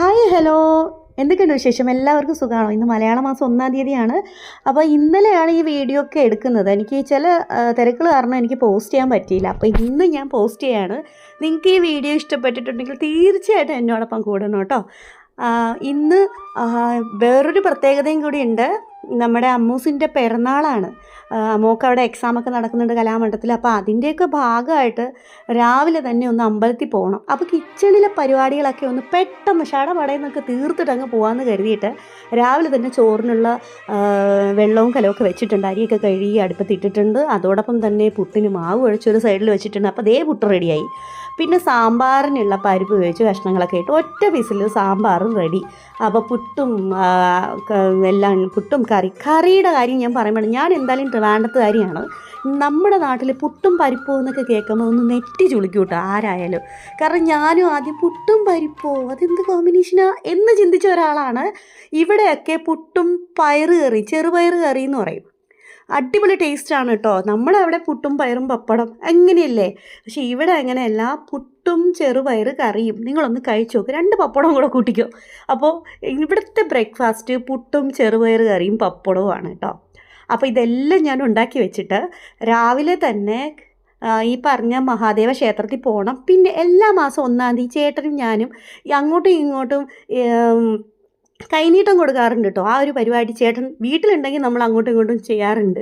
Hi hello, എന്തൊക്കെയുണ്ട് വിശേഷം? എല്ലാവർക്കും സുഖമാണോ? ഇന്ന് മലയാള മാസം 1-ാം തീയതിയാണ്. അപ്പോൾ ഇന്നലെയാണ് ഈ വീഡിയോ ഒക്കെ എടുക്കുന്നത്. എനിക്ക് ചില തിരക്കുകൾ കാരണം എനിക്ക് പോസ്റ്റ് ചെയ്യാൻ പറ്റിയില്ല. അപ്പോൾ ഇന്ന് ഞാൻ പോസ്റ്റ് ചെയ്യാണ്. നിങ്ങൾക്ക് ഈ വീഡിയോ ഇഷ്ടപ്പെട്ടിട്ടുണ്ടെങ്കിൽ തീർച്ചയായിട്ടും എന്നോടൊപ്പം കൂടണം കേട്ടോ. ഇന്ന് വേറൊരു പ്രത്യേകതയും കൂടിയുണ്ട്. നമ്മുടെ അമ്മൂസിൻ്റെ പിറന്നാളാണ്. മോൾക്ക് അവിടെ എക്സാമൊക്കെ നടക്കുന്നുണ്ട് കലാമണ്ഡലത്തിൽ. അപ്പോൾ അതിൻ്റെയൊക്കെ ഭാഗമായിട്ട് രാവിലെ തന്നെ ഒന്ന് അമ്പലത്തിൽ പോകണം. അപ്പോൾ കിച്ചണിലെ പരിപാടികളൊക്കെ ഒന്ന് പെട്ടെന്ന് ഷടപടയെന്നൊക്കെ തീർത്തിട്ട് അങ്ങ് പോകാമെന്ന് കരുതിയിട്ട് രാവിലെ തന്നെ ചോറിനുള്ള വെള്ളവും കലമൊക്കെ വെച്ചിട്ടുണ്ട്. അരിയൊക്കെ കഴുകി അടുപ്പത്തിട്ടിട്ടുണ്ട്. അതോടൊപ്പം തന്നെ പുട്ടിന് മാവ് കുഴച്ചൊരു സൈഡിൽ വെച്ചിട്ടുണ്ട്. അപ്പോൾ അതേ പുട്ട് റെഡിയായി. പിന്നെ സാമ്പാറിനുള്ള പരിപ്പ് വേവിച്ച് കഷ്ണങ്ങളൊക്കെ ഇട്ട് ഒറ്റ വിസിൽ സാമ്പാറും റെഡി. അപ്പോൾ പുട്ടും എല്ലാം പുട്ടും കറിയുടെ കാര്യം ഞാൻ പറയുമ്പോൾ ഞാൻ എന്തായാലും ട്രിവാൻഡ്രത്തുകാരിയാണ്. നമ്മുടെ നാട്ടിൽ പുട്ടും പരിപ്പോ എന്നൊക്കെ കേൾക്കുമ്പോൾ ഒന്ന് നെറ്റി ചുളിക്കും കേട്ടോ ആരായാലും. കാരണം ഞാനും ആദ്യം പുട്ടും പരിപ്പോ അതെന്ത് കോമ്പിനേഷനാ എന്ന് ചിന്തിച്ച ഒരാളാണ്. ഇവിടെയൊക്കെ പുട്ടും പയറ് കറി, ചെറുപയർ കറി എന്ന് പറയും. അടിപൊളി ടേസ്റ്റാണ് കേട്ടോ. നമ്മളവിടെ പുട്ടും പയറും പപ്പടം അങ്ങനെയല്ലേ, പക്ഷേ ഇവിടെ അങ്ങനെയല്ല. പുട്ടും ചെറുപയർ കറിയും നിങ്ങളൊന്ന് കഴിച്ചു നോക്ക്, 2 പപ്പടവും കൂടെ കൂട്ടിക്കോ. അപ്പോൾ ഇവിടുത്തെ ബ്രേക്ക്ഫാസ്റ്റ് പുട്ടും ചെറുപയർ കറിയും പപ്പടവുമാണ് കേട്ടോ. അപ്പോൾ ഇതെല്ലാം ഞാൻ ഉണ്ടാക്കി വെച്ചിട്ട് രാവിലെ തന്നെ ഈ പറഞ്ഞ മഹാദേവ ക്ഷേത്രത്തിൽ പോകണം. പിന്നെ എല്ലാ മാസം 1-ാം തീയതി ചേട്ടനും ഞാനും അങ്ങോട്ടും ഇങ്ങോട്ടും കൈനീട്ടം കൊടുക്കാറുണ്ട് കേട്ടോ. ആ ഒരു പരിപാടി ചേട്ടൻ വീട്ടിലുണ്ടെങ്കിൽ നമ്മൾ അങ്ങോട്ടും ഇങ്ങോട്ടും ചെയ്യാറുണ്ട്.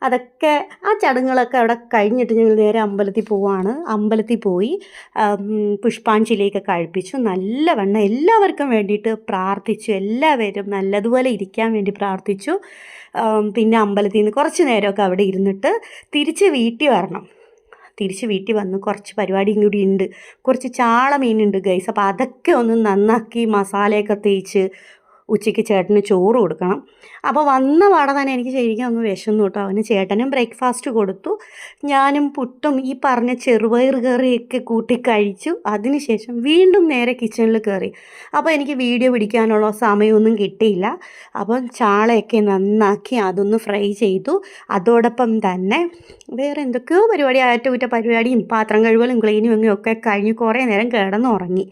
അതൊക്കെ ആ ചടങ്ങുകളൊക്കെ അവിടെ കഴിഞ്ഞിട്ട് ഞങ്ങൾ നേരെ അമ്പലത്തിൽ പോവുകയാണ്. അമ്പലത്തിൽ പോയി പുഷ്പാഞ്ജലിയൊക്കെ കഴിപ്പിച്ചു. നല്ലവണ്ണം എല്ലാവർക്കും വേണ്ടിയിട്ട് പ്രാർത്ഥിച്ചു. എല്ലാവരും നല്ലതുപോലെ ഇരിക്കാൻ വേണ്ടി പ്രാർത്ഥിച്ചു. പിന്നെ അമ്പലത്തിൽ നിന്ന് കുറച്ച് നേരമൊക്കെ അവിടെ ഇരുന്നിട്ട് തിരിച്ച് വീട്ടിൽ വരണം. തിരിച്ച് വീട്ടിൽ വന്ന് കുറച്ച് പരിപാടിയും കൂടി ഉണ്ട്. കുറച്ച് ചാള മീനുണ്ട് ഗൈസ്. അപ്പോൾ അതൊക്കെ ഒന്ന് നന്നാക്കി മസാലയൊക്കെ തേച്ച് ഉച്ചയ്ക്ക് ചേട്ടന് ചോറ് കൊടുക്കണം. അപ്പോൾ വന്ന പാടെ തന്നെ എനിക്ക് ശരിക്കും ഒന്ന് വിശന്നു കേട്ടോ. അവന് ചേട്ടനും ബ്രേക്ക്ഫാസ്റ്റ് കൊടുത്തു. ഞാനും പുട്ടും ഈ പറഞ്ഞ ചെറുപയർ കറിയൊക്കെ കൂട്ടി കഴിച്ചു. അതിനുശേഷം വീണ്ടും നേരെ കിച്ചണിൽ കയറി. അപ്പോൾ എനിക്ക് വീഡിയോ പിടിക്കാനുള്ള സമയമൊന്നും കിട്ടിയില്ല. അപ്പം ചാളയൊക്കെ നന്നാക്കി അതൊന്ന് ഫ്രൈ ചെയ്തു. അതോടൊപ്പം തന്നെ വേറെ എന്തൊക്കെയോ പരിപാടി, ആറ്റുകുറ്റ പരിപാടിയും പാത്രം കഴുകലും ക്ലീനിങ്ങും ഒക്കെ കഴിഞ്ഞ് കുറേ നേരം കിടന്നുറങ്ങി.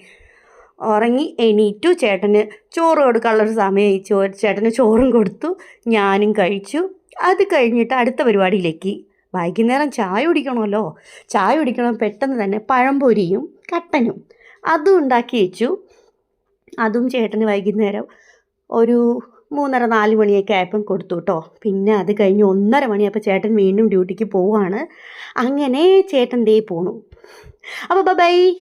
എണീറ്റു. ചേട്ടന് ചോറ് കൊടുക്കാനുള്ളൊരു സമയം ചേട്ടന് ചോറും കൊടുത്തു. ഞാനും കഴിച്ചു. അത് കഴിഞ്ഞിട്ട് അടുത്ത പരിപാടിയിലേക്ക്. വൈകുന്നേരം ചായ കുടിക്കണമല്ലോ. ചായ കുടിക്കണം. പെട്ടെന്ന് തന്നെ പഴംപൊരിയും കട്ടനും അതും ഉണ്ടാക്കി വെച്ചു. അതും ചേട്ടന് വൈകുന്നേരം ഒരു 3:30-4 മണിയൊക്കെ ആയപ്പം കൊടുത്തു കേട്ടോ. പിന്നെ അത് കഴിഞ്ഞ് 1:30 മണിയായപ്പോൾ ചേട്ടൻ വീണ്ടും ഡ്യൂട്ടിക്ക് പോവുകയാണ്. അങ്ങനെ ചേട്ടൻ ദേ പോണു. അപ്പോൾ ബൈ.